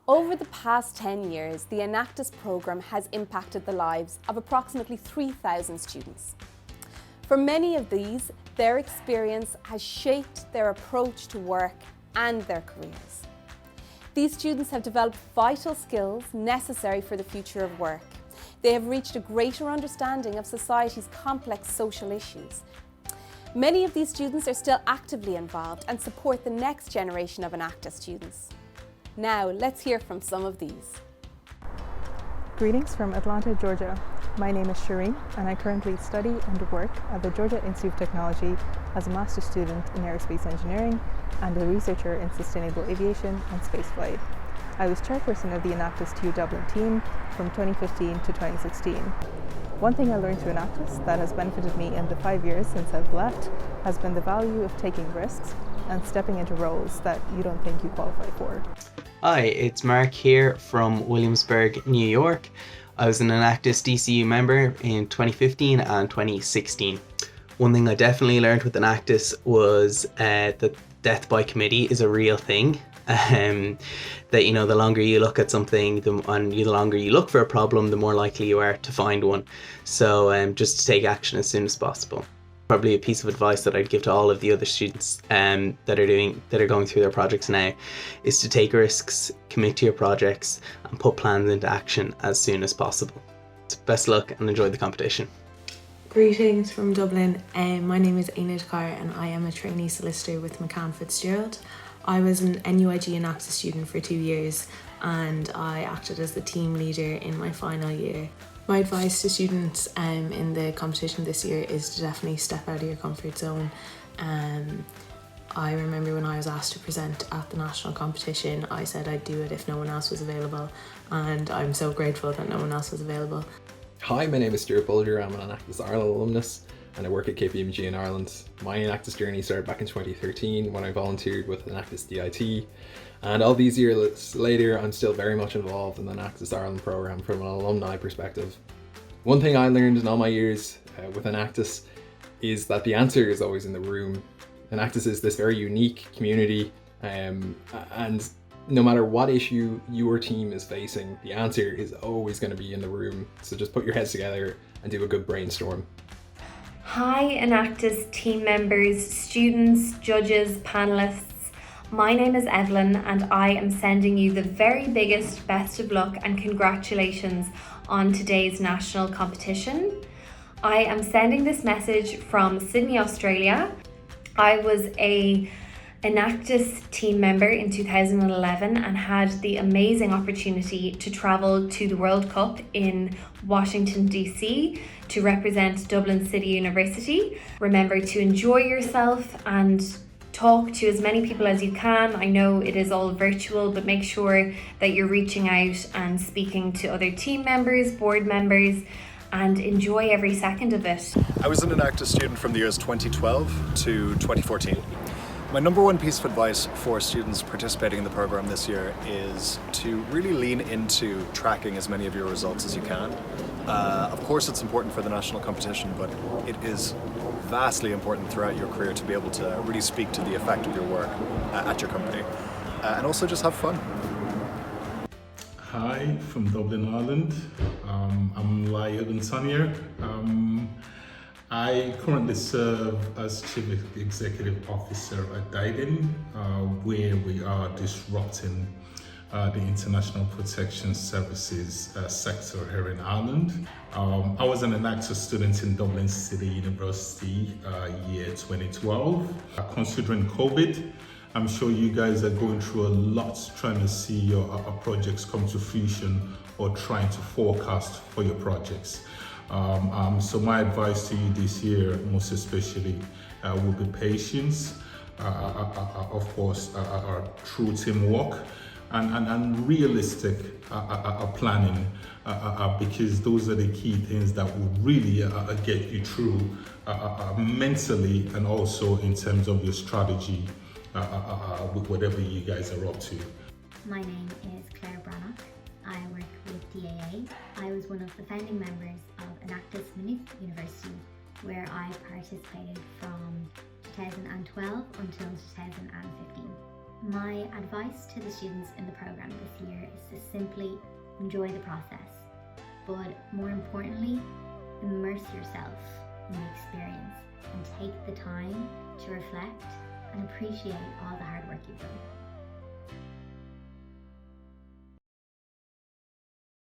Over the past 10 years, the Enactus programme has impacted the lives of approximately 3,000 students. For many of these, their experience has shaped their approach to work and their careers. These students have developed vital skills necessary for the future of work. They have reached a greater understanding of society's complex social issues. Many of these students are still actively involved and support the next generation of Enactus students. Now, let's hear from some of these. Greetings from Atlanta, Georgia. My name is Shireen and I currently study and work at the Georgia Institute of Technology as a master's student in aerospace engineering and a researcher in sustainable aviation and spaceflight. I was chairperson of the Enactus TU Dublin team from 2015 to 2016. One thing I learned through Enactus that has benefited me in the 5 years since I've left has been the value of taking risks and stepping into roles that you don't think you qualify for. Hi, it's Mark here from Williamsburg, New York. I was an Enactus DCU member in 2015 and 2016. One thing I definitely learned with Enactus was that death by committee is a real thing. That, the longer you look at something and the longer you look for a problem, the more likely you are to find one. So just to take action as soon as possible. Probably a piece of advice that I'd give to all of the other students that are going through their projects now is to take risks, commit to your projects and put plans into action as soon as possible. So best luck and enjoy the competition. Greetings from Dublin. My name is Enid Carr and I am a trainee solicitor with McCann Fitzgerald. I was an NUIG Enactus student for 2 years and I acted as the team leader in my final year. My advice to students in the competition this year is to definitely step out of your comfort zone. I remember when I was asked to present at the national competition, I said I'd do it if no one else was available, and I'm so grateful that no one else was available. Hi, my name is Stuart Bulger. I'm an Enactus Ireland alumnus and I work at KPMG in Ireland. My Enactus journey started back in 2013 when I volunteered with Enactus DIT, and all these years later I'm still very much involved in the Enactus Ireland programme from an alumni perspective. One thing I learned in all my years with Enactus is that the answer is always in the room. Enactus is this very unique community and no matter what issue your team is facing, the answer is always going to be in the room. So just put your heads together and do a good brainstorm. Hi Enactus team members, students, judges, panellists. My name is Evelyn and I am sending you the very biggest best of luck and congratulations on today's national competition. I am sending this message from Sydney, Australia. I was a Enactus team member in 2011 and had the amazing opportunity to travel to the World Cup in Washington DC to represent Dublin City University. Remember to enjoy yourself and talk to as many people as you can. I know it is all virtual, but make sure that you're reaching out and speaking to other team members, board members, and enjoy every second of it. I was an Enactus student from the years 2012 to 2014. My number one piece of advice for students participating in the program this year is to really lean into tracking as many of your results as you can. Of course it's important for the national competition, but it is vastly important throughout your career to be able to really speak to the effect of your work at your company. And also just have fun. Hi, from Dublin, Ireland. I'm Lai Ogunsanya. I currently serve as Chief Executive Officer at Diden, where we are disrupting the international protection services sector here in Ireland. I was an Enactus student in Dublin City University year 2012. Considering COVID, I'm sure you guys are going through a lot trying to see your projects come to fruition or trying to forecast for your projects. So my advice to you this year, most especially, will be patience, of course, true teamwork, and realistic planning, because those are the key things that will really get you through mentally and also in terms of your strategy with whatever you guys are up to. My name is Claire Brannock. I work with DAA. I was one of the founding members of Enactus Maynooth University, where I participated from 2012 until 2015. My advice to the students in the programme this year is simply enjoy the process, but more importantly, immerse yourself in the experience and take the time to reflect and appreciate all the hard work you've done.